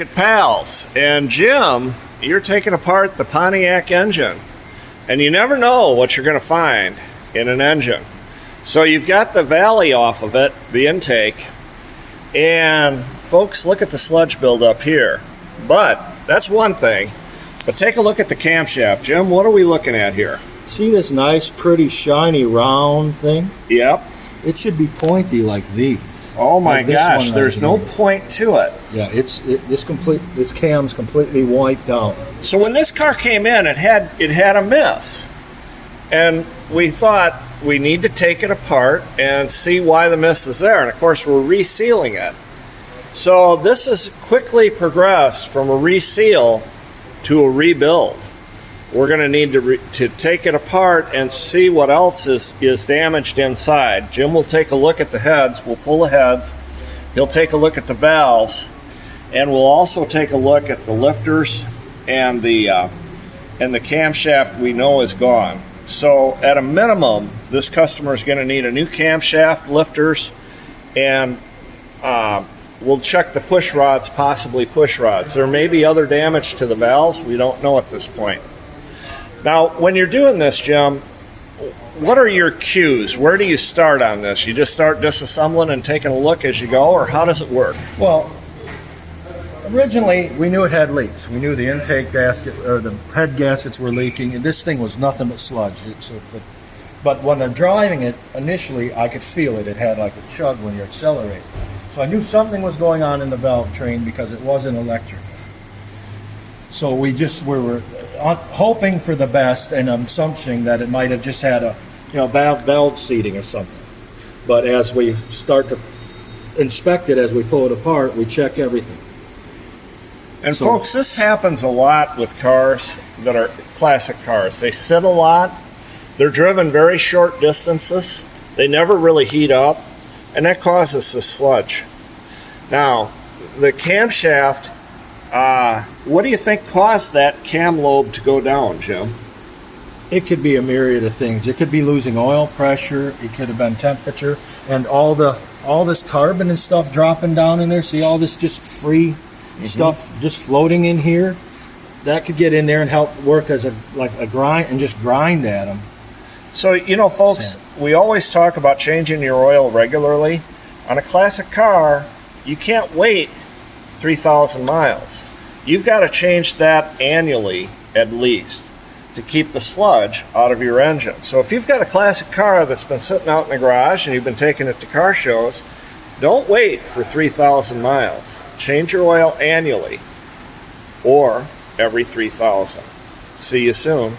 Pals, and Jim, you're taking apart the Pontiac engine, and you never know what you're going to find in an engine. So you've got the valley off of it, the intake, and folks, look at the sludge buildup here. But that's one thing. But take a look at the camshaft. Jim, what are we looking at here? See this nice, pretty, shiny, round thing? Yep. It should be pointy like these. Oh my Like this gosh, one there's right no here. point to it. Yeah, this cam's completely wiped out. So when this car came in, it had a miss. And we thought we need to take it apart and see why the miss is there. And of course, we're resealing it. So this has quickly progressed from a reseal to a rebuild. We're going to need to take it apart and see what else is damaged inside. Jim will take a look at the heads. We'll pull the heads. He'll take a look at the valves, and we'll also take a look at the lifters and the camshaft we know is gone. So at a minimum, this customer is going to need a new camshaft, lifters, and we'll check the push rods, possibly push rods. There may be other damage to the valves. We don't know at this point. Now, when you're doing this, Jim, what are your cues? Where do you start on this? You just start disassembling and taking a look as you go, or how does it work? Well, originally we knew it had leaks. We knew the intake gasket or the head gaskets were leaking, and this thing was nothing but sludge. But when I'm driving it, initially I could feel it. It had like a chug when you accelerate. So I knew something was going on in the valve train because it wasn't electric. So we were hoping for the best and assumption that it might have just had a valve seating or something. But as we start to inspect it, as we pull it apart, we check everything. And folks, this happens a lot with cars that are classic cars. They sit a lot. They're driven very short distances. They never really heat up, and that causes the sludge. Now, the camshaft, what do you think caused that cam lobe to go down, Jim? It could be a myriad of things. It could be losing oil pressure. It could have been temperature, and all this carbon and stuff dropping down in there. See all this just free stuff just floating in here. That could get in there and help work as a grind and just grind at them. So folks, we always talk about changing your oil regularly. On a classic car, you can't wait 3,000 miles. You've got to change that annually at least to keep the sludge out of your engine. So if you've got a classic car that's been sitting out in the garage and you've been taking it to car shows, don't wait for 3,000 miles. Change your oil annually or every 3,000. See you soon.